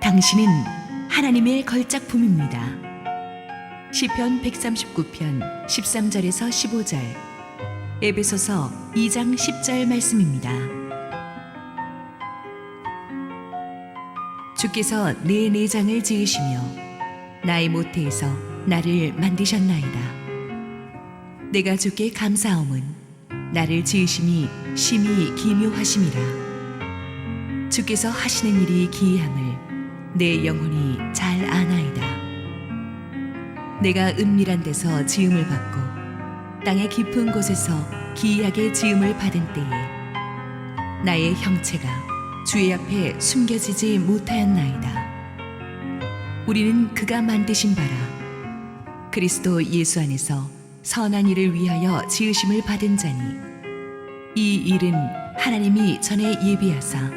당신은 하나님의 걸작품입니다. 시편 139편 13절에서 15절, 에베소서 2장 10절 말씀입니다. 주께서 내 내장을 지으시며 나의 모태에서 나를 만드셨나이다. 내가 주께 감사함은 나를 지으심이 심히 기묘하심이라. 주께서 하시는 일이 기이함을 내 영혼이 잘 아나이다. 내가 은밀한 데서 지음을 받고 땅의 깊은 곳에서 기이하게 지음을 받은 때에 나의 형체가 주의 앞에 숨겨지지 못하였나이다. 우리는 그가 만드신 바라 그리스도 예수 안에서 선한 일을 위하여 지으심을 받은 자니, 이 일은 하나님이 전에 예비하사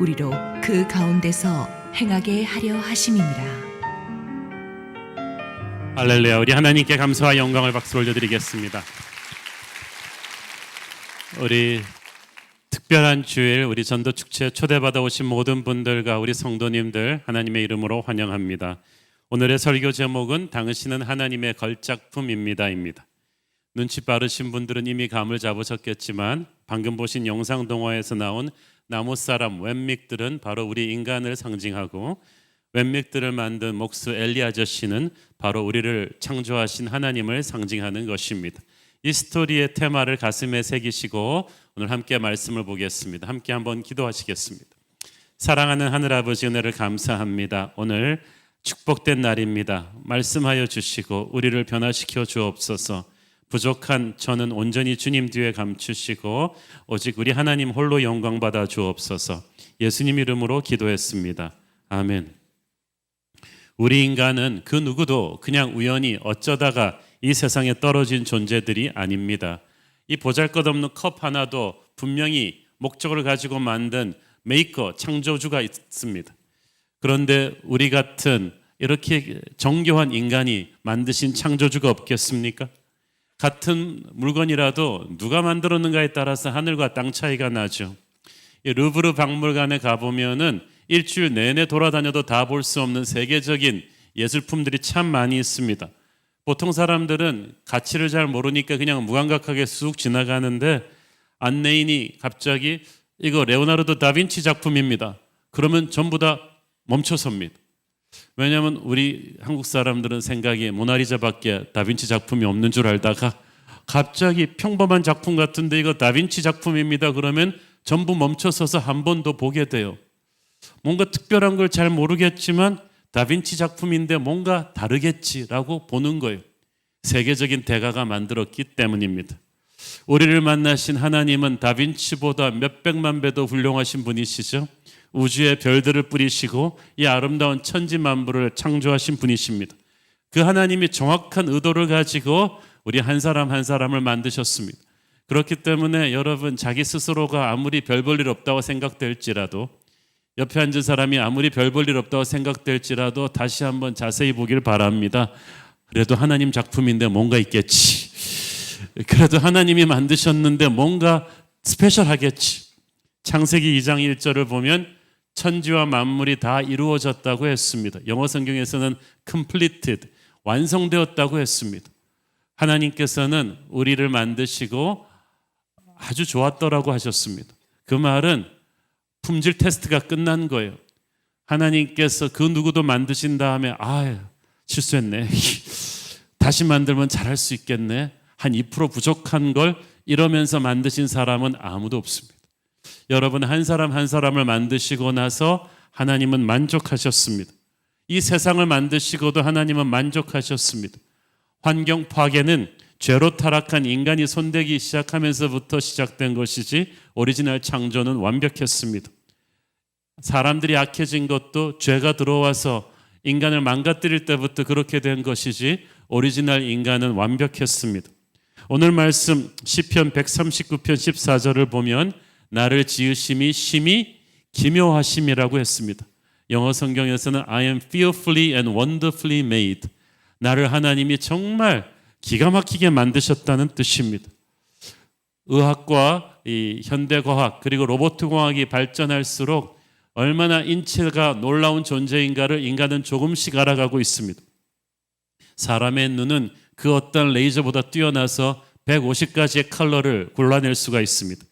우리로 그 가운데서 행하게 하려 하심이니라. 할렐루야. 우리 하나님께 감사와 영광을 박수로 올려드리겠습니다. 우리 특별한 주일, 우리 전도 축제에 초대받아 오신 모든 분들과 우리 성도님들 하나님의 이름으로 환영합니다. 오늘의 설교 제목은 당신은 하나님의 걸작품입니다입니다. 눈치 빠르신 분들은 이미 감을 잡으셨겠지만 방금 보신 영상 동화에서 나온 나무사람 웸믹들은 바로 우리 인간을 상징하고, 웸믹들을 만든 목수 엘리 아저씨는 바로 우리를 창조하신 하나님을 상징하는 것입니다. 이 스토리의 테마를 가슴에 새기시고 오늘 함께 말씀을 보겠습니다. 함께 한번 기도하시겠습니다. 사랑하는 하늘아버지, 은혜를 감사합니다. 오늘 축복된 날입니다. 말씀하여 주시고 우리를 변화시켜 주옵소서. 부족한 저는 온전히 주님 뒤에 감추시고 오직 우리 하나님 홀로 영광 받아 주옵소서. 예수님 이름으로 기도했습니다. 아멘. 우리 인간은 그 누구도 그냥 우연히 어쩌다가 이 세상에 떨어진 존재들이 아닙니다. 이 보잘것없는 컵 하나도 분명히 목적을 가지고 만든 메이커, 창조주가 있습니다. 그런데 우리 같은 이렇게 정교한 인간이 만드신 창조주가 없겠습니까? 같은 물건이라도 누가 만들었는가에 따라서 하늘과 땅 차이가 나죠. 루브르 박물관에 가보면은 일주일 내내 돌아다녀도 다 볼 수 없는 세계적인 예술품들이 참 많이 있습니다. 보통 사람들은 가치를 잘 모르니까 그냥 무감각하게 쑥 지나가는데, 안내인이 갑자기 이거 레오나르도 다빈치 작품입니다. 그러면 전부 다 멈춰섭니다. 왜냐하면 우리 한국 사람들은 생각에 모나리자밖에 다빈치 작품이 없는 줄 알다가 갑자기 평범한 작품 같은데 이거 다빈치 작품입니다. 그러면 전부 멈춰서서 한 번 더 보게 돼요. 뭔가 특별한 걸 잘 모르겠지만 다빈치 작품인데 뭔가 다르겠지라고 보는 거예요. 세계적인 대가가 만들었기 때문입니다. 우리를 만나신 하나님은 다빈치보다 몇백만 배도 훌륭하신 분이시죠. 우주의 별들을 뿌리시고 이 아름다운 천지만물을 창조하신 분이십니다. 그 하나님이 정확한 의도를 가지고 우리 한 사람 한 사람을 만드셨습니다. 그렇기 때문에 여러분, 자기 스스로가 아무리 별 볼 일 없다고 생각될지라도, 옆에 앉은 사람이 아무리 별 볼 일 없다고 생각될지라도 다시 한번 자세히 보길 바랍니다. 그래도 하나님 작품인데 뭔가 있겠지. 그래도 하나님이 만드셨는데 뭔가 스페셜하겠지. 창세기 2장 1절을 보면 천지와 만물이 다 이루어졌다고 했습니다. 영어 성경에서는 completed, 완성되었다고 했습니다. 하나님께서는 우리를 만드시고 아주 좋았더라고 하셨습니다. 그 말은 품질 테스트가 끝난 거예요. 하나님께서 그 누구도 만드신 다음에 실수했네. 다시 만들면 잘할 수 있겠네. 한 2% 부족한 걸 이러면서 만드신 사람은 아무도 없습니다. 여러분, 한 사람 한 사람을 만드시고 나서 하나님은 만족하셨습니다. 이 세상을 만드시고도 하나님은 만족하셨습니다. 환경 파괴는 죄로 타락한 인간이 손대기 시작하면서부터 시작된 것이지 오리지널 창조는 완벽했습니다. 사람들이 악해진 것도 죄가 들어와서 인간을 망가뜨릴 때부터 그렇게 된 것이지 오리지널 인간은 완벽했습니다. 오늘 말씀 시편 139편 14절을 보면 나를 지으심이 심히 기묘하심이라고 했습니다. 영어 성경에서는 I am fearfully and wonderfully made. 나를 하나님이 정말 기가 막히게 만드셨다는 뜻입니다. 의학과 이 현대과학 그리고 로봇과학이 발전할수록 얼마나 인체가 놀라운 존재인가를 인간은 조금씩 알아가고 있습니다. 사람의 눈은 그 어떤 레이저보다 뛰어나서 150가지의 컬러를 골라낼 수가 있습니다.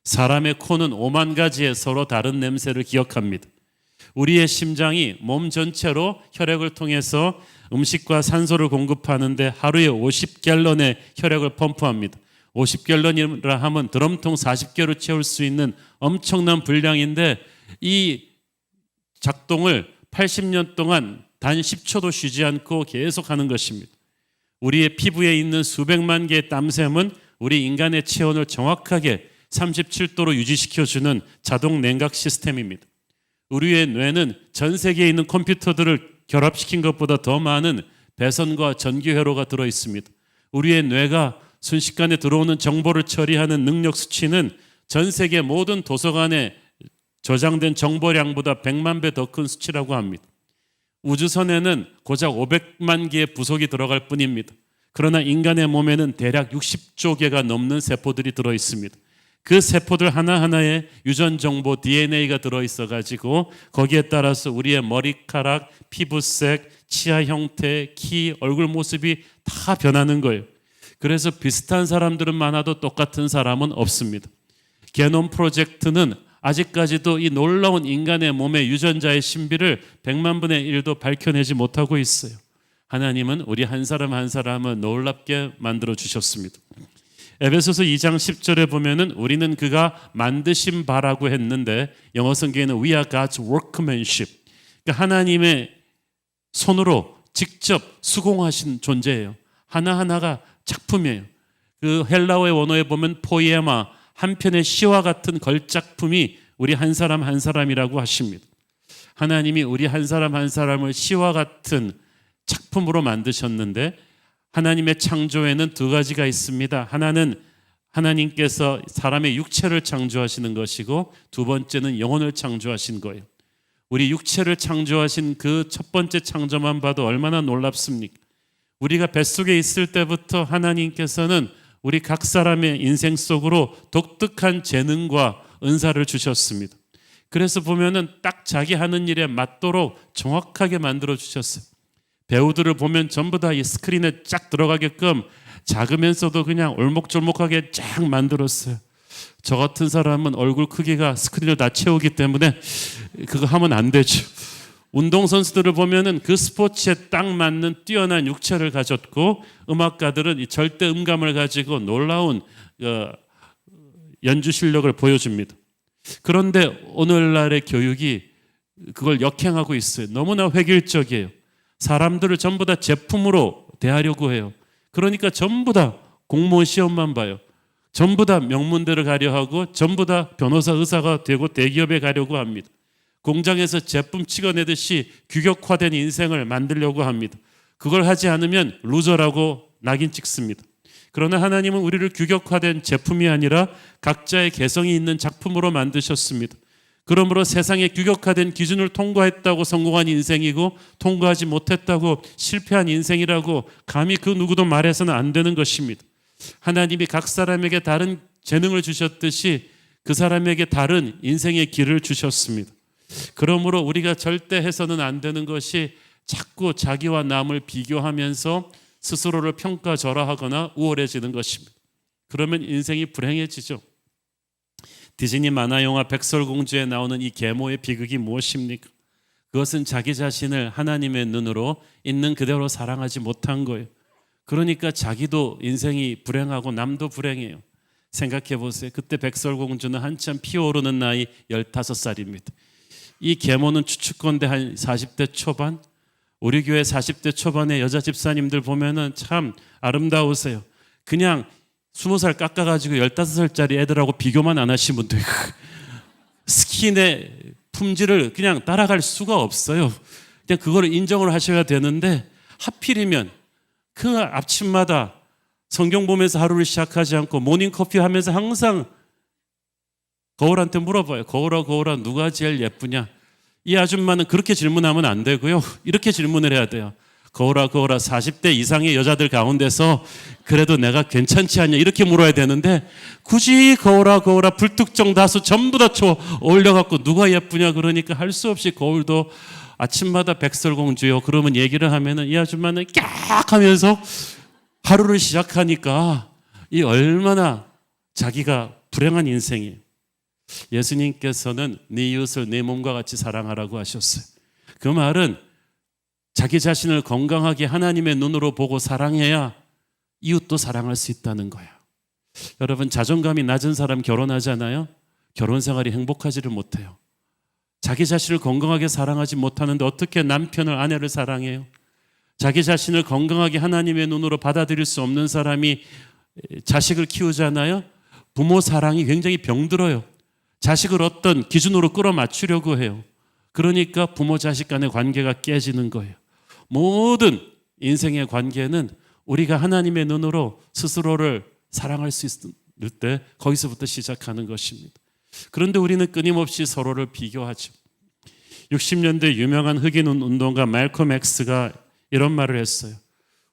사람의 코는 5만 가지의 서로 다른 냄새를 기억합니다. 우리의 심장이 몸 전체로 혈액을 통해서 음식과 산소를 공급하는데 하루에 50갤런의 혈액을 펌프합니다. 50갤런이라 하면 드럼통 40개로 채울 수 있는 엄청난 분량인데 이 작동을 80년 동안 단 10초도 쉬지 않고 계속 하는 것입니다. 우리의 피부에 있는 수백만 개의 땀샘은 우리 인간의 체온을 정확하게 37도로 유지시켜주는 자동 냉각 시스템입니다. 우리의 뇌는 전 세계에 있는 컴퓨터들을 결합시킨 것보다 더 많은 배선과 전기회로가 들어있습니다. 우리의 뇌가 순식간에 들어오는 정보를 처리하는 능력 수치는 전 세계 모든 도서관에 저장된 정보량보다 100만 배 더 큰 수치라고 합니다. 우주선에는 고작 500만 개의 부속이 들어갈 뿐입니다. 그러나 인간의 몸에는 대략 60조 개가 넘는 세포들이 들어있습니다. 그 세포들 하나하나에 유전 정보 DNA가 들어있어가지고 거기에 따라서 우리의 머리카락, 피부색, 치아 형태, 키, 얼굴 모습이 다 변하는 거예요. 그래서 비슷한 사람들은 많아도 똑같은 사람은 없습니다. 게놈 프로젝트는 아직까지도 이 놀라운 인간의 몸의 유전자의 신비를 100만 분의 1도 밝혀내지 못하고 있어요. 하나님은 우리 한 사람 한 사람을 놀랍게 만들어 주셨습니다. 에베소서 2장 10절에 보면은 우리는 그가 만드신 바라고 했는데 영어 성경에는 We are God's workmanship. 그러니까 하나님의 손으로 직접 수공하신 존재예요. 하나하나가 작품이에요. 그 헬라어의 원어에 보면 포이에마, 한 편의 시와 같은 걸작품이 우리 한 사람 한 사람이라고 하십니다. 하나님이 우리 한 사람 한 사람을 시와 같은 작품으로 만드셨는데 하나님의 창조에는 두 가지가 있습니다. 하나는 하나님께서 사람의 육체를 창조하시는 것이고 두 번째는 영혼을 창조하신 거예요. 우리 육체를 창조하신 그 첫 번째 창조만 봐도 얼마나 놀랍습니까? 우리가 뱃속에 있을 때부터 하나님께서는 우리 각 사람의 인생 속으로 독특한 재능과 은사를 주셨습니다. 그래서 보면은 딱 자기 하는 일에 맞도록 정확하게 만들어 주셨어요. 배우들을 보면 전부 다 이 스크린에 쫙 들어가게끔 작으면서도 그냥 올목졸목하게 쫙 만들었어요. 저 같은 사람은 얼굴 크기가 스크린을 다 채우기 때문에 그거 하면 안 되죠. 운동선수들을 보면은 그 스포츠에 딱 맞는 뛰어난 육체를 가졌고 음악가들은 이 절대 음감을 가지고 놀라운 연주 실력을 보여줍니다. 그런데 오늘날의 교육이 그걸 역행하고 있어요. 너무나 획일적이에요. 사람들을 전부 다 제품으로 대하려고 해요. 그러니까 전부 다 공무원 시험만 봐요. 전부 다 명문대를 가려 하고 전부 다 변호사, 의사가 되고 대기업에 가려고 합니다. 공장에서 제품 찍어내듯이 규격화된 인생을 만들려고 합니다. 그걸 하지 않으면 루저라고 낙인 찍습니다. 그러나 하나님은 우리를 규격화된 제품이 아니라 각자의 개성이 있는 작품으로 만드셨습니다. 그러므로 세상의 규격화된 기준을 통과했다고 성공한 인생이고 통과하지 못했다고 실패한 인생이라고 감히 그 누구도 말해서는 안 되는 것입니다. 하나님이 각 사람에게 다른 재능을 주셨듯이 그 사람에게 다른 인생의 길을 주셨습니다. 그러므로 우리가 절대 해서는 안 되는 것이 자꾸 자기와 남을 비교하면서 스스로를 평가절하하거나 우월해지는 것입니다. 그러면 인생이 불행해지죠. 디즈니 만화 영화 백설공주에 나오는 이 계모의 비극이 무엇입니까? 그것은 자기 자신을 하나님의 눈으로 있는 그대로 사랑하지 못한 거예요. 그러니까 자기도 인생이 불행하고 남도 불행해요. 생각해 보세요. 그때 백설공주는 한참 피어오르는 나이 15살입니다. 이 계모는 추측건데 한 40대 초반? 우리 교회 40대 초반의 여자 집사님들 보면은 참 아름다우세요. 그냥 20살 깎아가지고 15살짜리 애들하고 비교만 안 하시면 돼요. 스킨의 품질을 그냥 따라갈 수가 없어요. 그냥 그걸 인정을 하셔야 되는데 하필이면 그 아침마다 성경 보면서 하루를 시작하지 않고 모닝커피 하면서 항상 거울한테 물어봐요. 거울아 누가 제일 예쁘냐? 이 아줌마는 그렇게 질문하면 안 되고요. 이렇게 질문을 해야 돼요. 거울아 40대 이상의 여자들 가운데서 그래도 내가 괜찮지 않냐 이렇게 물어야 되는데 굳이 거울아 불특정 다수 전부 다 올려갖고 누가 예쁘냐 그러니까 할 수 없이 거울도 아침마다 백설공주요 그러면 얘기를 하면은 이 아줌마는 깍 하면서 하루를 시작하니까 이 얼마나 자기가 불행한 인생이에요. 예수님께서는 네 이웃을 내 몸과 같이 사랑하라고 하셨어요. 그 말은 자기 자신을 건강하게 하나님의 눈으로 보고 사랑해야 이웃도 사랑할 수 있다는 거예요. 여러분 자존감이 낮은 사람 결혼하잖아요. 결혼 생활이 행복하지를 못해요. 자기 자신을 건강하게 사랑하지 못하는데 어떻게 남편을 아내를 사랑해요? 자기 자신을 건강하게 하나님의 눈으로 받아들일 수 없는 사람이 자식을 키우잖아요. 부모 사랑이 굉장히 병들어요. 자식을 어떤 기준으로 끌어맞추려고 해요. 그러니까 부모 자식 간의 관계가 깨지는 거예요. 모든 인생의 관계는 우리가 하나님의 눈으로 스스로를 사랑할 수 있을 때 거기서부터 시작하는 것입니다. 그런데 우리는 끊임없이 서로를 비교하죠. 60년대 유명한 흑인 운동가 말콤 X가 이런 말을 했어요.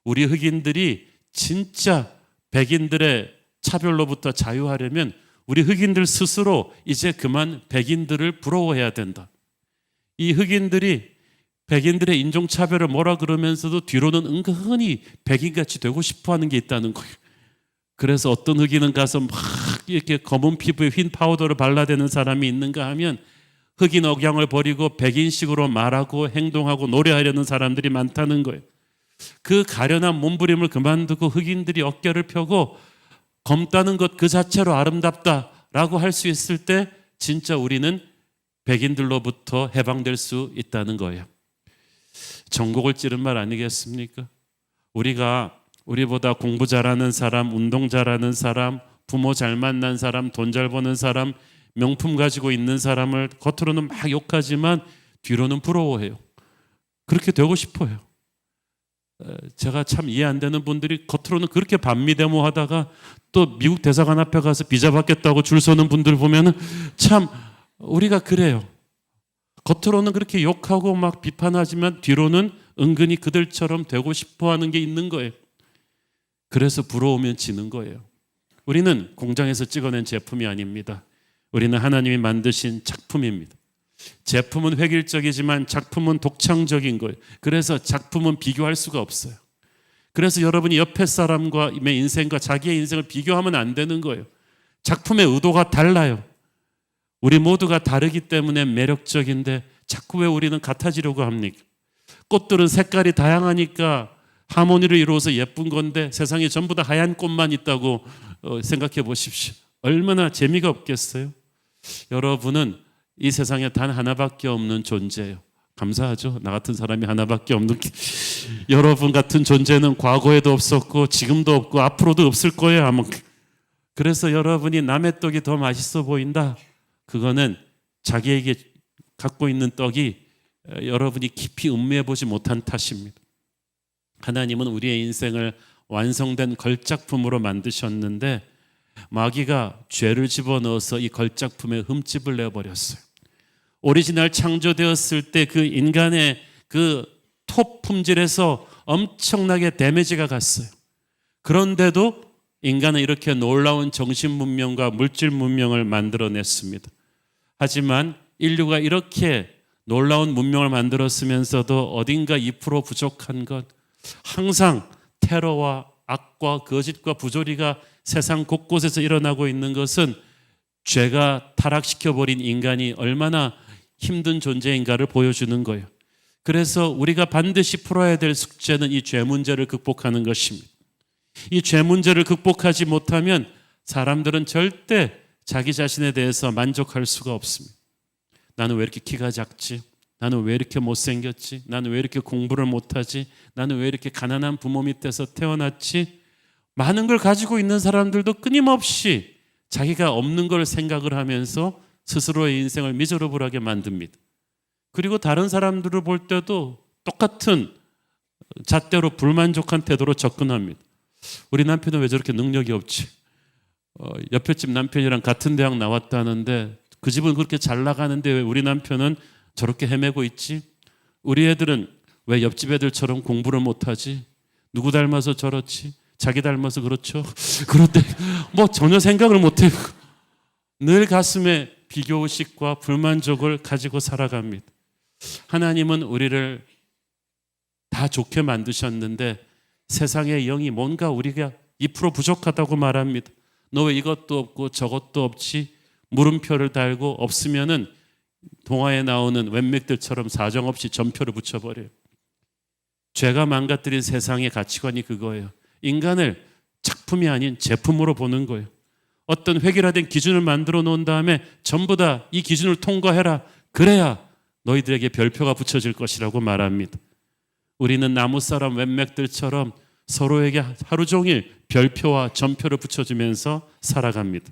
우리 흑인들이 진짜 백인들의 차별로부터 자유하려면 우리 흑인들 스스로 이제 그만 백인들을 부러워해야 된다. 이 흑인들이 백인들의 인종차별을 뭐라 그러면서도 뒤로는 은근히 백인같이 되고 싶어하는 게 있다는 거예요. 그래서 어떤 흑인은 가서 막 이렇게 검은 피부에 흰 파우더를 발라대는 사람이 있는가 하면 흑인 억양을 버리고 백인식으로 말하고 행동하고 노래하려는 사람들이 많다는 거예요. 그 가련한 몸부림을 그만두고 흑인들이 어깨를 펴고 검다는 것 그 자체로 아름답다라고 할 수 있을 때 진짜 우리는 백인들로부터 해방될 수 있다는 거예요. 전곡을 찌른 말 아니겠습니까? 우리보다 공부 잘하는 사람, 운동 잘하는 사람, 부모 잘 만난 사람, 돈 잘 버는 사람, 명품 가지고 있는 사람을 겉으로는 막 욕하지만 뒤로는 부러워해요. 그렇게 되고 싶어요. 제가 참 이해 안 되는 분들이 겉으로는 그렇게 반미데모 하다가 또 미국 대사관 앞에 가서 비자 받겠다고 줄 서는 분들 보면은 참 우리가 그래요. 겉으로는 그렇게 욕하고 막 비판하지만 뒤로는 은근히 그들처럼 되고 싶어 하는 게 있는 거예요. 그래서 부러우면 지는 거예요. 우리는 공장에서 찍어낸 제품이 아닙니다. 우리는 하나님이 만드신 작품입니다. 제품은 획일적이지만 작품은 독창적인 거예요. 그래서 작품은 비교할 수가 없어요. 그래서 여러분이 옆에 사람과의 인생과 자기의 인생을 비교하면 안 되는 거예요. 작품의 의도가 달라요. 우리 모두가 다르기 때문에 매력적인데 자꾸 왜 우리는 같아지려고 합니까? 꽃들은 색깔이 다양하니까 하모니를 이루어서 예쁜 건데 세상에 전부 다 하얀 꽃만 있다고 생각해 보십시오. 얼마나 재미가 없겠어요? 여러분은 이 세상에 단 하나밖에 없는 존재예요. 감사하죠? 나 같은 사람이 하나밖에 없는 여러분 같은 존재는 과거에도 없었고 지금도 없고 앞으로도 없을 거예요 아마. 그래서 여러분이 남의 떡이 더 맛있어 보인다. 그거는 자기에게 갖고 있는 떡이 여러분이 깊이 음미해 보지 못한 탓입니다. 하나님은 우리의 인생을 완성된 걸작품으로 만드셨는데 마귀가 죄를 집어넣어서 이 걸작품에 흠집을 내버렸어요. 오리지널 창조되었을 때 그 인간의 그 톱 품질에서 엄청나게 데미지가 갔어요. 그런데도 인간은 이렇게 놀라운 정신 문명과 물질 문명을 만들어냈습니다. 하지만 인류가 이렇게 놀라운 문명을 만들었으면서도 어딘가 2% 부족한 것, 항상 테러와 악과 거짓과 부조리가 세상 곳곳에서 일어나고 있는 것은 죄가 타락시켜버린 인간이 얼마나 힘든 존재인가를 보여주는 거예요. 그래서 우리가 반드시 풀어야 될 숙제는 이 죄 문제를 극복하는 것입니다. 이 죄 문제를 극복하지 못하면 사람들은 절대 자기 자신에 대해서 만족할 수가 없습니다. 나는 왜 이렇게 키가 작지? 나는 왜 이렇게 못생겼지? 나는 왜 이렇게 공부를 못하지? 나는 왜 이렇게 가난한 부모 밑에서 태어났지? 많은 걸 가지고 있는 사람들도 끊임없이 자기가 없는 걸 생각을 하면서 스스로의 인생을 미저러블하게 만듭니다. 그리고 다른 사람들을 볼 때도 똑같은 잣대로 불만족한 태도로 접근합니다. 우리 남편은 왜 저렇게 능력이 없지? 옆에 집 남편이랑 같은 대학 나왔다는데 그 집은 그렇게 잘 나가는데 왜 우리 남편은 저렇게 헤매고 있지? 우리 애들은 왜 옆집 애들처럼 공부를 못하지? 누구 닮아서 저렇지? 자기 닮아서 그렇죠? 그런데 뭐 전혀 생각을 못해요. 늘 가슴에 비교의식과 불만족을 가지고 살아갑니다. 하나님은 우리를 다 좋게 만드셨는데 세상의 영이 뭔가 우리가 2% 부족하다고 말합니다. 너 왜 이것도 없고 저것도 없지? 물음표를 달고 없으면은 동화에 나오는 웬맥들처럼 사정없이 점표를 붙여버려요. 죄가 망가뜨린 세상의 가치관이 그거예요. 인간을 작품이 아닌 제품으로 보는 거예요. 어떤 획일화된 기준을 만들어 놓은 다음에 전부 다 이 기준을 통과해라. 그래야 너희들에게 별표가 붙여질 것이라고 말합니다. 우리는 나무 사람 웬맥들처럼 서로에게 하루 종일 별표와 점표를 붙여주면서 살아갑니다.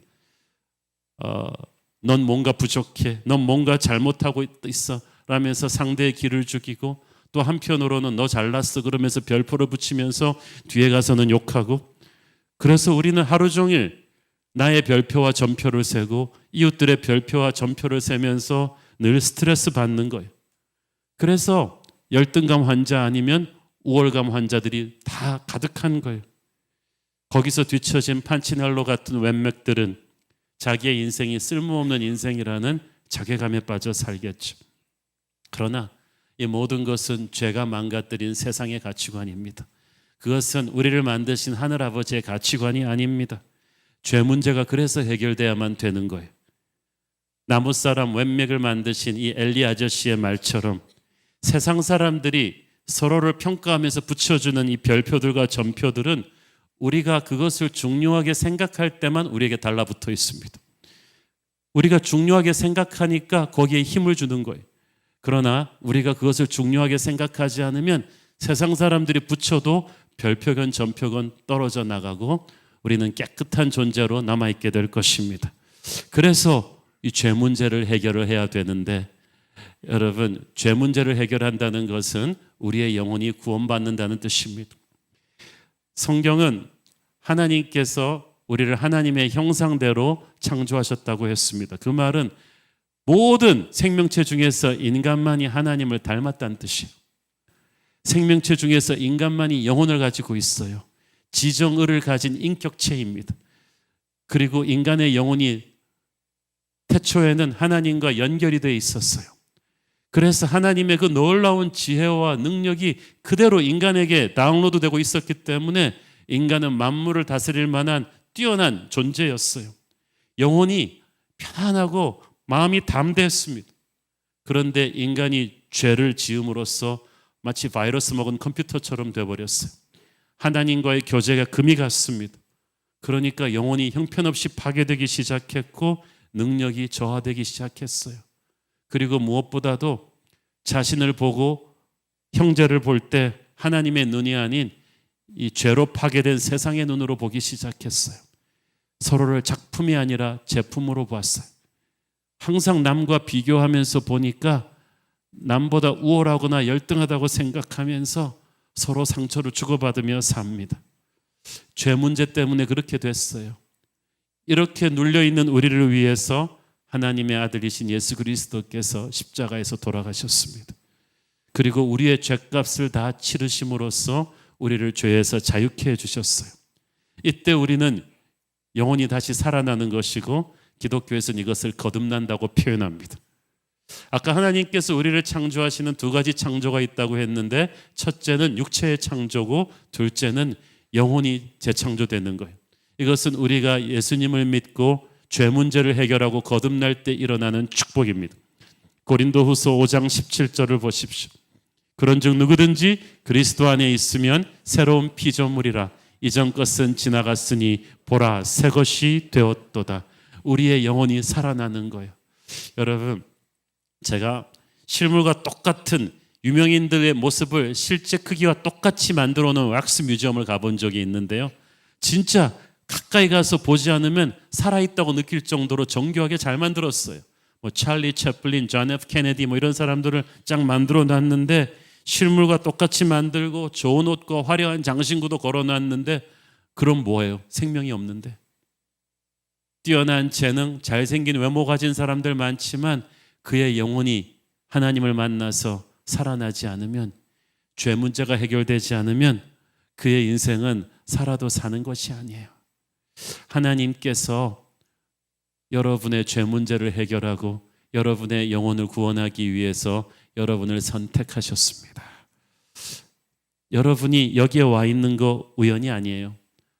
넌 뭔가 부족해, 넌 뭔가 잘못하고 있어 라면서 상대의 기를 죽이고, 또 한편으로는 너 잘났어 그러면서 별표를 붙이면서 뒤에 가서는 욕하고, 그래서 우리는 하루 종일 나의 별표와 점표를 세고 이웃들의 별표와 점표를 세면서 늘 스트레스 받는 거예요. 그래서 열등감 환자 아니면 우월감 환자들이 다 가득한 거예요. 거기서 뒤처진 판치넬로 같은 웬맥들은 자기의 인생이 쓸모없는 인생이라는 자괴감에 빠져 살겠죠. 그러나 이 모든 것은 죄가 망가뜨린 세상의 가치관입니다. 그것은 우리를 만드신 하늘아버지의 가치관이 아닙니다. 죄 문제가 그래서 해결돼야만 되는 거예요. 나무사람 웬맥을 만드신 이 엘리 아저씨의 말처럼 세상 사람들이 서로를 평가하면서 붙여주는 이 별표들과 점표들은 우리가 그것을 중요하게 생각할 때만 우리에게 달라붙어 있습니다. 우리가 중요하게 생각하니까 거기에 힘을 주는 거예요. 그러나 우리가 그것을 중요하게 생각하지 않으면 세상 사람들이 붙여도 별표건 점표건 떨어져 나가고 우리는 깨끗한 존재로 남아있게 될 것입니다. 그래서 이 죄 문제를 해결을 해야 되는데, 여러분, 죄 문제를 해결한다는 것은 우리의 영혼이 구원받는다는 뜻입니다. 성경은 하나님께서 우리를 하나님의 형상대로 창조하셨다고 했습니다. 그 말은 모든 생명체 중에서 인간만이 하나님을 닮았다는 뜻이에요. 생명체 중에서 인간만이 영혼을 가지고 있어요. 지정의를 가진 인격체입니다. 그리고 인간의 영혼이 태초에는 하나님과 연결이 되어 있었어요. 그래서 하나님의 그 놀라운 지혜와 능력이 그대로 인간에게 다운로드되고 있었기 때문에 인간은 만물을 다스릴 만한 뛰어난 존재였어요. 영혼이 편안하고 마음이 담대했습니다. 그런데 인간이 죄를 지음으로써 마치 바이러스 먹은 컴퓨터처럼 되어버렸어요. 하나님과의 교제가 금이 갔습니다. 그러니까 영혼이 형편없이 파괴되기 시작했고 능력이 저하되기 시작했어요. 그리고 무엇보다도 자신을 보고 형제를 볼 때 하나님의 눈이 아닌 이 죄로 파괴된 세상의 눈으로 보기 시작했어요. 서로를 작품이 아니라 제품으로 봤어요. 항상 남과 비교하면서 보니까 남보다 우월하거나 열등하다고 생각하면서 서로 상처를 주고받으며 삽니다. 죄 문제 때문에 그렇게 됐어요. 이렇게 눌려있는 우리를 위해서 하나님의 아들이신 예수 그리스도께서 십자가에서 돌아가셨습니다. 그리고 우리의 죄값을 다 치르심으로써 우리를 죄에서 자유케 해주셨어요. 이때 우리는 영혼이 다시 살아나는 것이고 기독교에서는 이것을 거듭난다고 표현합니다. 아까 하나님께서 우리를 창조하시는 두 가지 창조가 있다고 했는데, 첫째는 육체의 창조고 둘째는 영혼이 재창조되는 거예요. 이것은 우리가 예수님을 믿고 죄 문제를 해결하고 거듭날 때 일어나는 축복입니다. 고린도후서 5장 17절을 보십시오. 그런즉 누구든지 그리스도 안에 있으면 새로운 피조물이라. 이전 것은 지나갔으니 보라 새 것이 되었도다. 우리의 영혼이 살아나는 거예요. 여러분, 제가 실물과 똑같은 유명인들의 모습을 실제 크기와 똑같이 만들어 놓은 왁스 뮤지엄을 가본 적이 있는데요. 진짜 가까이 가서 보지 않으면 살아있다고 느낄 정도로 정교하게 잘 만들었어요. 뭐 찰리 채플린, 존 F 케네디 뭐 이런 사람들을 쫙 만들어 놨는데 실물과 똑같이 만들고 좋은 옷과 화려한 장신구도 걸어놨는데 그럼 뭐예요? 생명이 없는데. 뛰어난 재능, 잘생긴 외모 가진 사람들 많지만 그의 영혼이 하나님을 만나서 살아나지 않으면 죄 문제가 해결되지 않으면 그의 인생은 살아도 사는 것이 아니에요. 하나님께서 여러분의 죄 문제를 해결하고 여러분의 영혼을 구원하기 위해서 여러분을 선택하셨습니다. 여러분이 여기에 와 있는 거 우연이 아니에요.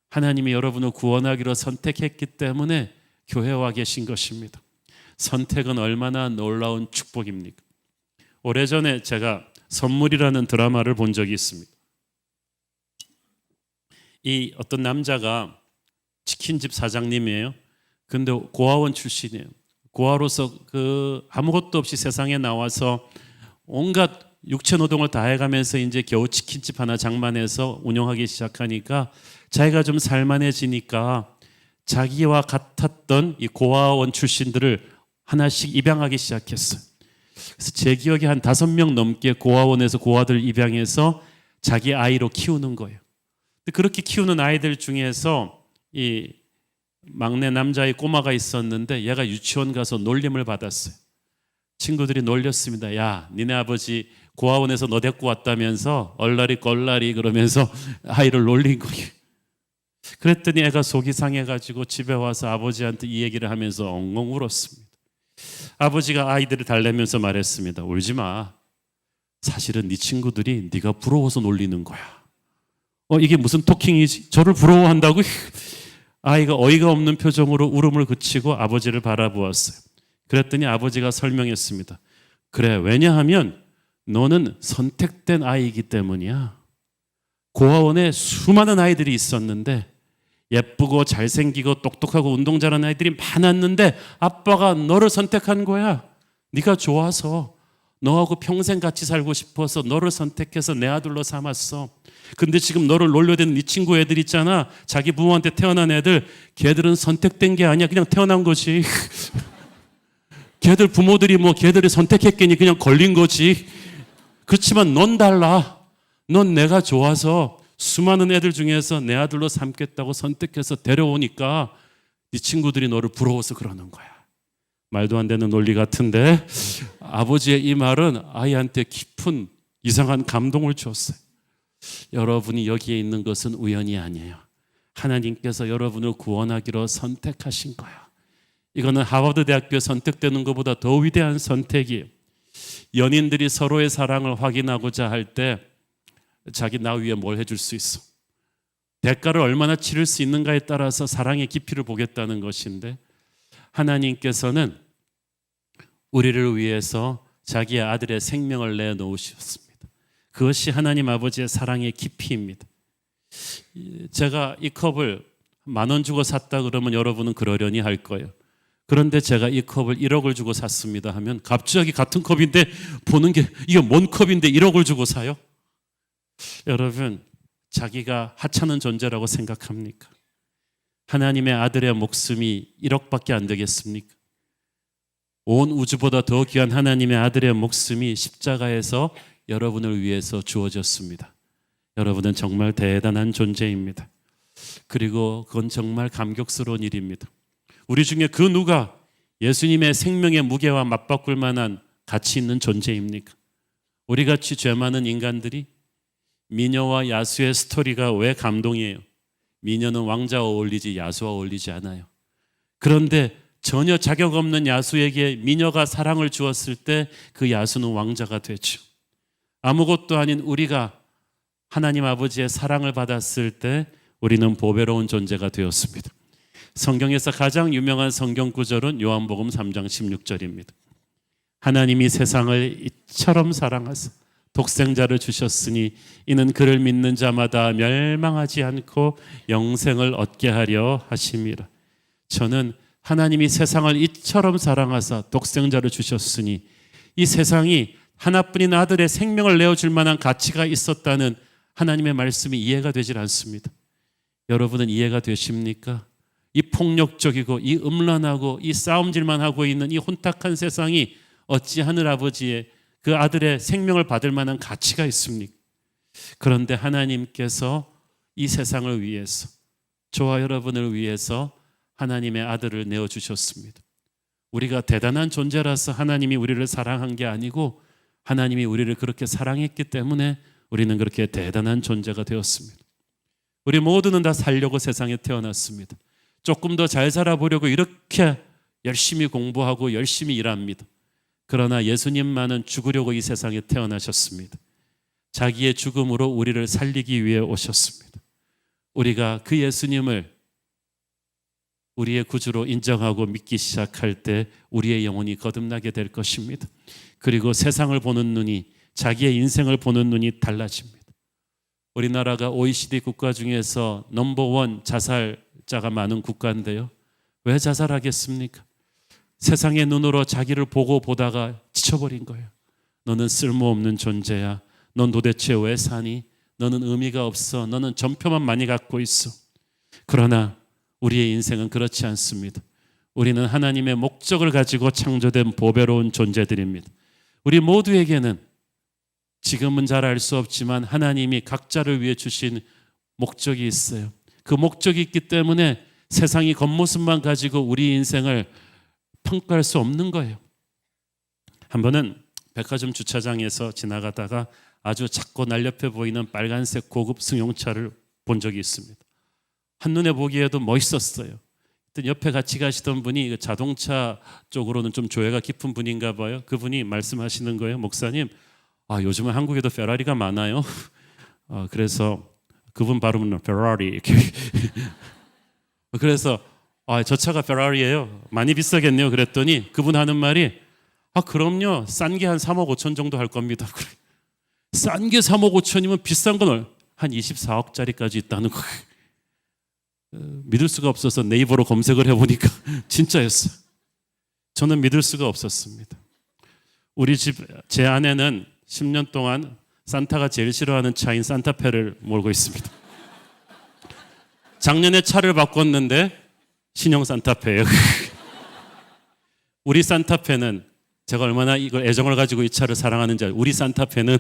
하나님이 여러분을 구원하기로 선택했기 때문에 교회에 와 계신 것입니다. 선택은 얼마나 놀라운 축복입니까? 오래전에 제가 선물이라는 드라마를 본 적이 있습니다. 이 어떤 남자가 치킨집 사장님이에요. 근데 고아원 출신이에요. 고아로서 아무것도 없이 세상에 나와서 온갖 육체노동을 다 해가면서 이제 겨우 치킨집 하나 장만해서 운영하기 시작하니까 자기가 좀 살만해지니까 자기와 같았던 이 고아원 출신들을 하나씩 입양하기 시작했어요. 그래서 제 기억에 한 5명 넘게 고아원에서 고아들 입양해서 자기 아이로 키우는 거예요. 그렇게 키우는 아이들 중에서 이 막내 남자의 꼬마가 있었는데 얘가 유치원 가서 놀림을 받았어요. 친구들이 놀렸습니다. 야, 니네 아버지 고아원에서 너 데리고 왔다면서 얼라리 껄라리 그러면서 아이를 놀린 거예요. 그랬더니 애가 속이 상해가지고 집에 와서 아버지한테 이 얘기를 하면서 엉엉 울었습니다. 아버지가 아이들을 달래면서 말했습니다. 울지 마. 사실은 네 친구들이 네가 부러워서 놀리는 거야. 이게 무슨 토킹이지? 저를 부러워한다고? 아이가 어이가 없는 표정으로 울음을 그치고 아버지를 바라보았어요. 그랬더니 아버지가 설명했습니다. 그래, 왜냐하면 너는 선택된 아이이기 때문이야. 고아원에 수많은 아이들이 있었는데 예쁘고 잘생기고 똑똑하고 운동 잘하는 아이들이 많았는데 아빠가 너를 선택한 거야. 네가 좋아서 너하고 평생 같이 살고 싶어서 너를 선택해서 내 아들로 삼았어. 근데 지금 너를 놀려대는 네 친구 애들 있잖아. 자기 부모한테 태어난 애들. 걔들은 선택된 게 아니야. 그냥 태어난 거지. 걔들 부모들이 걔들이 선택했겠니? 그냥 걸린 거지. 그렇지만 넌 달라. 넌 내가 좋아서 수많은 애들 중에서 내 아들로 삼겠다고 선택해서 데려오니까 네 친구들이 너를 부러워서 그러는 거야. 말도 안 되는 논리 같은데 아버지의 이 말은 아이한테 깊은 이상한 감동을 줬어요. 여러분이 여기에 있는 것은 우연이 아니에요. 하나님께서 여러분을 구원하기로 선택하신 거예요. 이거는 하버드 대학교에 선택되는 것보다 더 위대한 선택이에요. 연인들이 서로의 사랑을 확인하고자 할 때 자기 나 위해 뭘 해줄 수 있어? 대가를 얼마나 치를 수 있는가에 따라서 사랑의 깊이를 보겠다는 것인데 하나님께서는 우리를 위해서 자기의 아들의 생명을 내놓으셨습니다. 그것이 하나님 아버지의 사랑의 깊이입니다. 제가 이 컵을 10,000원 주고 샀다 그러면 여러분은 그러려니 할 거예요. 그런데 제가 이 컵을 1억을 주고 샀습니다 하면 갑자기 같은 컵인데 보는 게 이게 뭔 컵인데 1억을 주고 사요? 여러분, 자기가 하찮은 존재라고 생각합니까? 하나님의 아들의 목숨이 1억밖에 안 되겠습니까? 온 우주보다 더 귀한 하나님의 아들의 목숨이 십자가에서 여러분을 위해서 주어졌습니다. 여러분은 정말 대단한 존재입니다. 그리고 그건 정말 감격스러운 일입니다. 우리 중에 그 누가 예수님의 생명의 무게와 맞바꿀 만한 가치 있는 존재입니까? 우리같이 죄 많은 인간들이 미녀와 야수의 스토리가 왜 감동이에요? 미녀는 왕자와 어울리지 야수와 어울리지 않아요. 그런데 전혀 자격 없는 야수에게 미녀가 사랑을 주었을 때 그 야수는 왕자가 되죠. 아무것도 아닌 우리가 하나님 아버지의 사랑을 받았을 때 우리는 보배로운 존재가 되었습니다. 성경에서 가장 유명한 성경 구절은 요한복음 3장 16절입니다. 하나님이 세상을 이처럼 사랑하사 독생자를 주셨으니 이는 그를 믿는 자마다 멸망하지 않고 영생을 얻게 하려 하심이라. 저는 하나님이 세상을 이처럼 사랑하사 독생자를 주셨으니 이 세상이 하나뿐인 아들의 생명을 내어줄 만한 가치가 있었다는 하나님의 말씀이 이해가 되질 않습니다. 여러분은 이해가 되십니까? 이 폭력적이고 이 음란하고 이 싸움질만 하고 있는 이 혼탁한 세상이 어찌 하늘 아버지의 그 아들의 생명을 받을 만한 가치가 있습니까? 그런데 하나님께서 이 세상을 위해서 저와 여러분을 위해서 하나님의 아들을 내어주셨습니다. 우리가 대단한 존재라서 하나님이 우리를 사랑한 게 아니고 하나님이 우리를 그렇게 사랑했기 때문에 우리는 그렇게 대단한 존재가 되었습니다. 우리 모두는 다 살려고 세상에 태어났습니다. 조금 더 잘 살아보려고 이렇게 열심히 공부하고 열심히 일합니다. 그러나 예수님만은 죽으려고 이 세상에 태어나셨습니다. 자기의 죽음으로 우리를 살리기 위해 오셨습니다. 우리가 그 예수님을 우리의 구주로 인정하고 믿기 시작할 때 우리의 영혼이 거듭나게 될 것입니다. 그리고 세상을 보는 눈이, 자기의 인생을 보는 눈이 달라집니다. 우리나라가 OECD 국가 중에서 넘버원 자살자가 많은 국가인데요. 왜 자살하겠습니까? 세상의 눈으로 자기를 보고 보다가 지쳐버린 거예요. 너는 쓸모없는 존재야. 넌 도대체 왜 사니? 너는 의미가 없어. 너는 전표만 많이 갖고 있어. 그러나 우리의 인생은 그렇지 않습니다. 우리는 하나님의 목적을 가지고 창조된 보배로운 존재들입니다. 우리 모두에게는 지금은 잘 알 수 없지만 하나님이 각자를 위해 주신 목적이 있어요. 그 목적이 있기 때문에 세상이 겉모습만 가지고 우리 인생을 평가할 수 없는 거예요. 한 번은 백화점 주차장에서 지나가다가 아주 작고 날렵해 보이는 빨간색 고급 승용차를 본 적이 있습니다. 한눈에 보기에도 멋있었어요. 옆에 같이 가시던 분이 자동차 쪽으로는 좀 조예가 깊은 분인가 봐요. 그분이 말씀하시는 거예요. 목사님, 요즘은 한국에도 페라리가 많아요. 그래서 그분 발음은 페라리 이렇게. 그래서 저 차가 페라리예요. 많이 비싸겠네요. 그랬더니 그분 하는 말이 그럼요. 싼 게 한 3억 5천 정도 할 겁니다. 싼 게 3억 5천이면 비싼 건 한 24억짜리까지 있다는 거예요. 믿을 수가 없어서 네이버로 검색을 해보니까 진짜였어요. 저는 믿을 수가 없었습니다. 우리 제 아내는 10년 동안 산타가 제일 싫어하는 차인 산타페를 몰고 있습니다. 작년에 차를 바꿨는데 신형 산타페예요. 우리 산타페는 제가 얼마나 이걸 애정을 가지고 이 차를 사랑하는지 우리 산타페는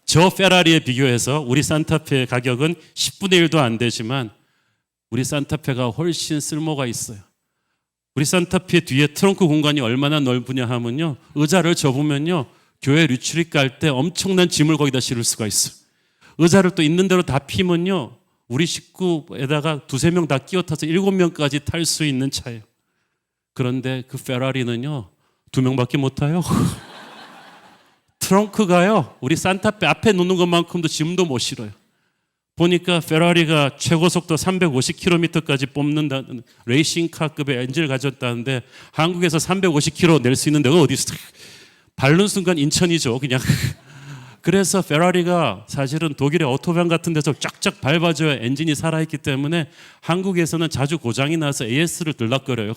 저 페라리에 비교해서 우리 산타페의 가격은 10분의 1도 안 되지만 우리 산타페가 훨씬 쓸모가 있어요. 우리 산타페 뒤에 트렁크 공간이 얼마나 넓으냐 하면요, 의자를 접으면요 교회 리트릿 갈 때 엄청난 짐을 거기다 실을 수가 있어요. 의자를 또 있는 대로 다 피면요 우리 식구에다가 2-3명 다 끼워 타서 7명까지 탈 수 있는 차예요. 그런데 그 페라리는요 2명밖에 못 타요. 트렁크가요 우리 산타페 앞에 놓는 것만큼도 짐도 못 실어요. 보니까 페라리가 최고 속도 350km까지 뽑는다는 레이싱카급의 엔진을 가졌다는데 한국에서 350km 낼 수 있는 데가 어디 있어요? 밟는 순간 인천이죠 그냥. 그래서 페라리가 사실은 독일의 오토반 같은 데서 쫙쫙 밟아줘야 엔진이 살아있기 때문에 한국에서는 자주 고장이 나서 AS를 들락거려요.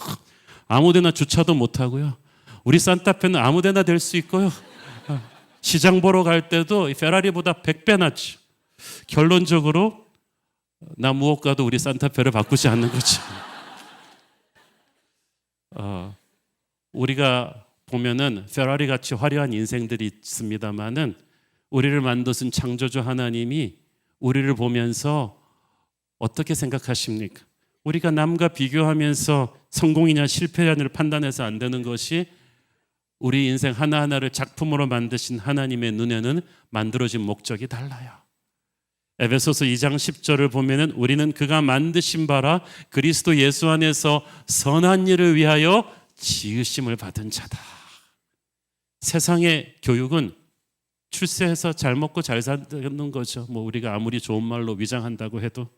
아무데나 주차도 못하고요. 우리 산타페는 아무데나 될 수 있고요. 시장 보러 갈 때도 페라리보다 100배 낫죠. 결론적으로 나 무엇과도 우리 산타페를 바꾸지 않는 거죠. 우리가 보면은 페라리 같이 화려한 인생들이 있습니다만은 우리를 만드신 창조주 하나님이 우리를 보면서 어떻게 생각하십니까? 우리가 남과 비교하면서 성공이냐 실패냐를 판단해서 안 되는 것이 우리 인생 하나하나를 작품으로 만드신 하나님의 눈에는 만들어진 목적이 달라요. 에베소서 2장 10절을 보면은 우리는 그가 만드신 바라 그리스도 예수 안에서 선한 일을 위하여 지으심을 받은 자다. 세상의 교육은 출세해서 잘 먹고 잘 사는 거죠. 우리가 아무리 좋은 말로 위장한다고 해도.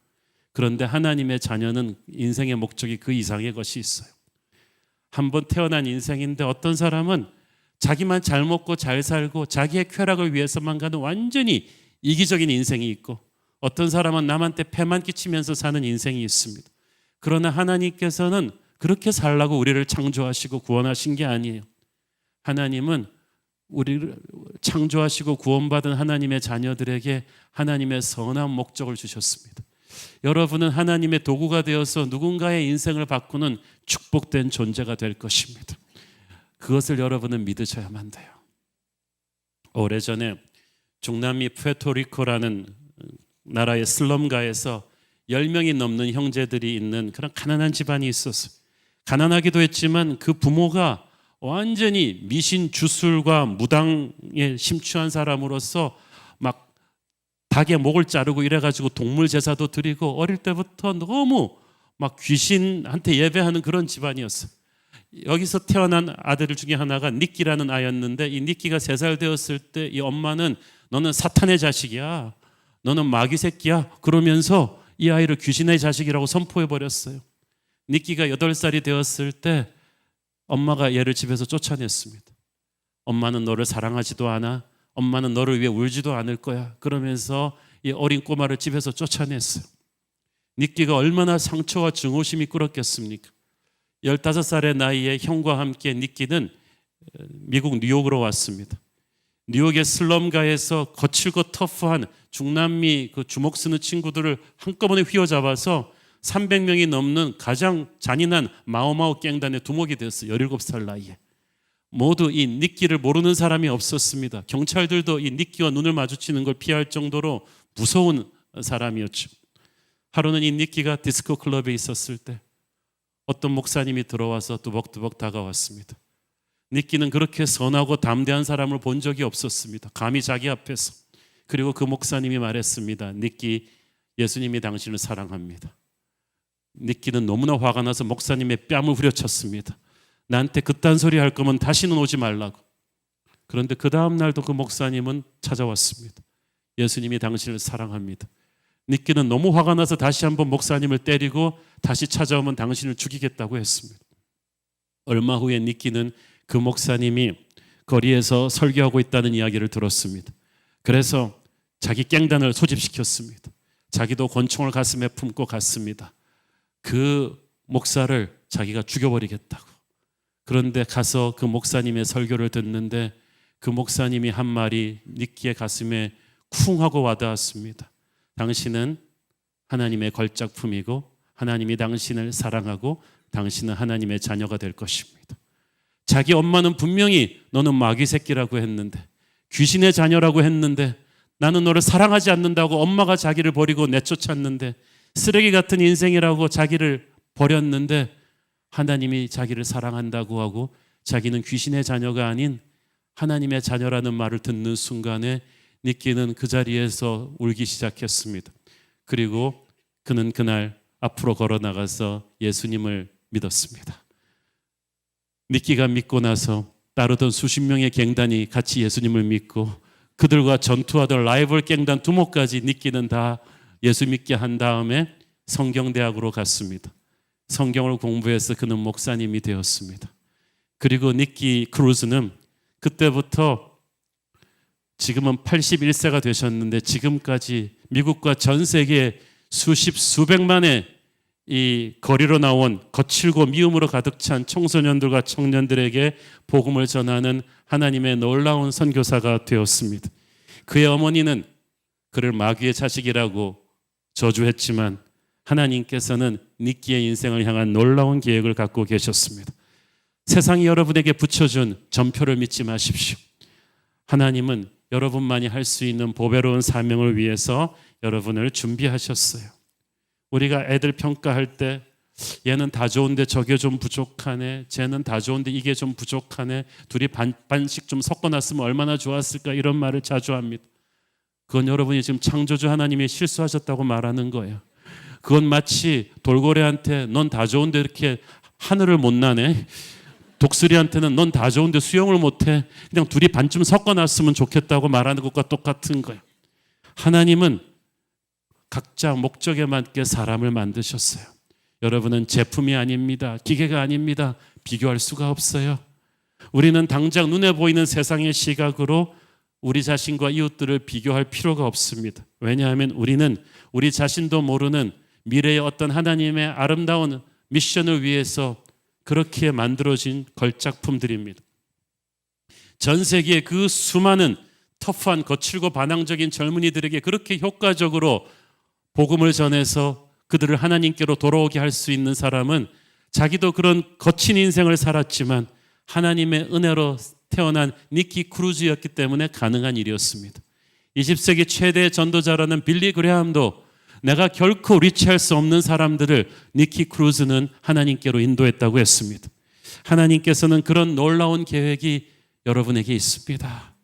그런데 하나님의 자녀는 인생의 목적이 그 이상의 것이 있어요. 한번 태어난 인생인데 어떤 사람은 자기만 잘 먹고 잘 살고 자기의 쾌락을 위해서만 가는 완전히 이기적인 인생이 있고 어떤 사람은 남한테 패만 끼치면서 사는 인생이 있습니다. 그러나 하나님께서는 그렇게 살라고 우리를 창조하시고 구원하신 게 아니에요. 하나님은 우리를 창조하시고 구원받은 하나님의 자녀들에게 하나님의 선한 목적을 주셨습니다. 여러분은 하나님의 도구가 되어서 누군가의 인생을 바꾸는 축복된 존재가 될 것입니다. 그것을 여러분은 믿으셔야만 돼요. 오래전에 중남미 푸에르토리코라는 나라의 슬럼가에서 10명이 넘는 형제들이 있는 그런 가난한 집안이 있었어요. 가난하기도 했지만 그 부모가 완전히 미신 주술과 무당에 심취한 사람으로서 닭의 목을 자르고 이래가지고 동물 제사도 드리고 어릴 때부터 너무 막 귀신한테 예배하는 그런 집안이었어요. 여기서 태어난 아들 중에 하나가 니끼라는 아이였는데 이 니끼가 3살 되었을 때 이 엄마는 너는 사탄의 자식이야, 너는 마귀 새끼야 그러면서 이 아이를 귀신의 자식이라고 선포해버렸어요. 니끼가 8살이 되었을 때 엄마가 얘를 집에서 쫓아냈습니다. 엄마는 너를 사랑하지도 않아, 엄마는 너를 위해 울지도 않을 거야 그러면서 이 어린 꼬마를 집에서 쫓아냈어요. 니끼가 얼마나 상처와 증오심이 끓었겠습니까? 15살의 나이에 형과 함께 니끼는 미국 뉴욕으로 왔습니다. 뉴욕의 슬럼가에서 거칠고 터프한 중남미 그 주먹 쓰는 친구들을 한꺼번에 휘어잡아서 300명이 넘는 가장 잔인한 마오마오 갱단의 두목이 됐어요. 17살 나이에. 모두 이 니끼를 모르는 사람이 없었습니다. 경찰들도 이 니끼와 눈을 마주치는 걸 피할 정도로 무서운 사람이었죠. 하루는 이 니끼가 디스코 클럽에 있었을 때 어떤 목사님이 들어와서 두벅두벅 다가왔습니다. 니끼는 그렇게 선하고 담대한 사람을 본 적이 없었습니다. 감히 자기 앞에서. 그리고 그 목사님이 말했습니다. 니끼, 예수님이 당신을 사랑합니다. 니끼는 너무나 화가 나서 목사님의 뺨을 후려쳤습니다. 나한테 그딴 소리 할 거면 다시는 오지 말라고. 그런데 그 다음 날도 그 목사님은 찾아왔습니다. 예수님이 당신을 사랑합니다. 니끼는 너무 화가 나서 다시 한번 목사님을 때리고 다시 찾아오면 당신을 죽이겠다고 했습니다. 얼마 후에 니끼는 그 목사님이 거리에서 설교하고 있다는 이야기를 들었습니다. 그래서 자기 갱단을 소집시켰습니다. 자기도 권총을 가슴에 품고 갔습니다. 그 목사를 자기가 죽여버리겠다고. 그런데 가서 그 목사님의 설교를 듣는데 그 목사님이 한 말이 니끼의 가슴에 쿵 하고 와닿았습니다. 당신은 하나님의 걸작품이고 하나님이 당신을 사랑하고 당신은 하나님의 자녀가 될 것입니다. 자기 엄마는 분명히 너는 마귀 새끼라고 했는데, 귀신의 자녀라고 했는데, 나는 너를 사랑하지 않는다고 엄마가 자기를 버리고 내쫓았는데, 쓰레기 같은 인생이라고 자기를 버렸는데 하나님이 자기를 사랑한다고 하고 자기는 귀신의 자녀가 아닌 하나님의 자녀라는 말을 듣는 순간에 니끼는 그 자리에서 울기 시작했습니다. 그리고 그는 그날 앞으로 걸어 나가서 예수님을 믿었습니다. 니끼가 믿고 나서 따르던 수십 명의 갱단이 같이 예수님을 믿고 그들과 전투하던 라이벌 갱단 두목까지 니끼는 다 예수 믿게 한 다음에 성경대학으로 갔습니다. 성경을 공부해서 그는 목사님이 되었습니다. 그리고 니끼 크루즈는 그때부터 지금은 81세가 되셨는데 지금까지 미국과 전 세계 수백만의 이 거리로 나온 거칠고 미움으로 가득 찬 청소년들과 청년들에게 복음을 전하는 하나님의 놀라운 선교사가 되었습니다. 그의 어머니는 그를 마귀의 자식이라고 저주했지만 하나님께서는 니끼의 인생을 향한 놀라운 계획을 갖고 계셨습니다. 세상이 여러분에게 붙여준 전표를 믿지 마십시오. 하나님은 여러분만이 할 수 있는 보배로운 사명을 위해서 여러분을 준비하셨어요. 우리가 애들 평가할 때 얘는 다 좋은데 저게 좀 부족하네, 쟤는 다 좋은데 이게 좀 부족하네, 둘이 반씩 좀 섞어놨으면 얼마나 좋았을까, 이런 말을 자주 합니다. 그건 여러분이 지금 창조주 하나님이 실수하셨다고 말하는 거예요. 그건 마치 돌고래한테 넌 다 좋은데 이렇게 하늘을 못 나네, 독수리한테는 넌 다 좋은데 수영을 못해, 그냥 둘이 반쯤 섞어놨으면 좋겠다고 말하는 것과 똑같은 거예요. 하나님은 각자 목적에 맞게 사람을 만드셨어요. 여러분은 제품이 아닙니다. 기계가 아닙니다. 비교할 수가 없어요. 우리는 당장 눈에 보이는 세상의 시각으로 우리 자신과 이웃들을 비교할 필요가 없습니다. 왜냐하면 우리는 우리 자신도 모르는 미래의 어떤 하나님의 아름다운 미션을 위해서 그렇게 만들어진 걸작품들입니다. 전 세계의 그 수많은 터프한 거칠고 반항적인 젊은이들에게 그렇게 효과적으로 복음을 전해서 그들을 하나님께로 돌아오게 할 수 있는 사람은 자기도 그런 거친 인생을 살았지만 하나님의 은혜로 태어난 니끼 크루즈였기 때문에 가능한 일이었습니다. 20세기 최대 전도자라는 빌리 그레함도 내가 결코 리치할 수 없는 사람들을 니끼 크루즈는 하나님께로 인도했다고 했습니다. 하나님께서는 그런 놀라운 계획이 여러분에게 있습니다.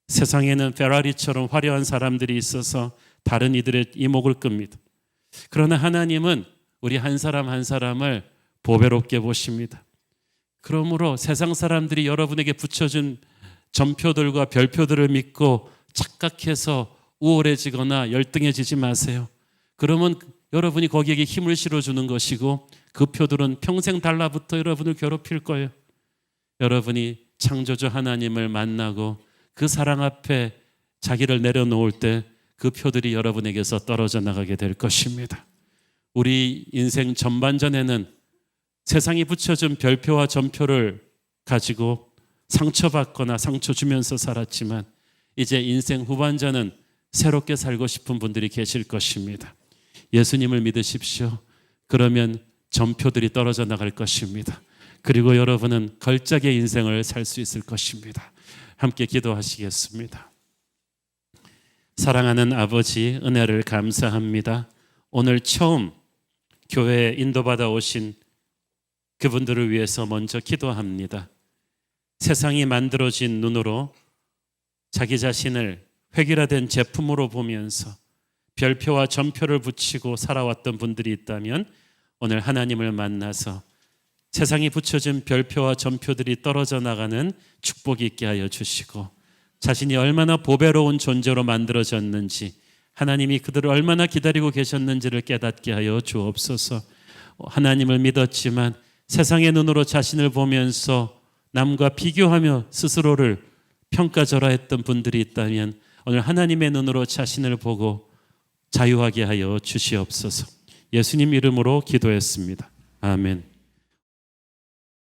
세상에는 페라리처럼 화려한 사람들이 있어서 다른 이들의 이목을 끕니다. 그러나 하나님은 우리 한 사람 한 사람을 보배롭게 보십니다. 그러므로 세상 사람들이 여러분에게 붙여준 점표들과 별표들을 믿고 착각해서 우월해지거나 열등해지지 마세요. 그러면 여러분이 거기에게 힘을 실어주는 것이고 그 표들은 평생 달라붙어 여러분을 괴롭힐 거예요. 여러분이 창조주 하나님을 만나고 그 사랑 앞에 자기를 내려놓을 때 그 표들이 여러분에게서 떨어져 나가게 될 것입니다. 우리 인생 전반전에는 세상이 붙여준 별표와 점표를 가지고 상처받거나 상처 주면서 살았지만 이제 인생 후반전은 새롭게 살고 싶은 분들이 계실 것입니다. 예수님을 믿으십시오. 그러면 점표들이 떨어져 나갈 것입니다. 그리고 여러분은 걸작의 인생을 살 수 있을 것입니다. 함께 기도하시겠습니다. 사랑하는 아버지, 은혜를 감사합니다. 오늘 처음 교회에 인도받아 오신 그분들을 위해서 먼저 기도합니다. 세상이 만들어진 눈으로 자기 자신을 획일화된 제품으로 보면서 별표와 점표를 붙이고 살아왔던 분들이 있다면 오늘 하나님을 만나서 세상이 붙여진 별표와 점표들이 떨어져 나가는 축복이 있게 하여 주시고 자신이 얼마나 보배로운 존재로 만들어졌는지 하나님이 그들을 얼마나 기다리고 계셨는지를 깨닫게 하여 주옵소서. 하나님을 믿었지만 세상의 눈으로 자신을 보면서 남과 비교하며 스스로를 평가절하했던 분들이 있다면 오늘 하나님의 눈으로 자신을 보고 자유하게 하여 주시옵소서. 예수님 이름으로 기도했습니다. 아멘.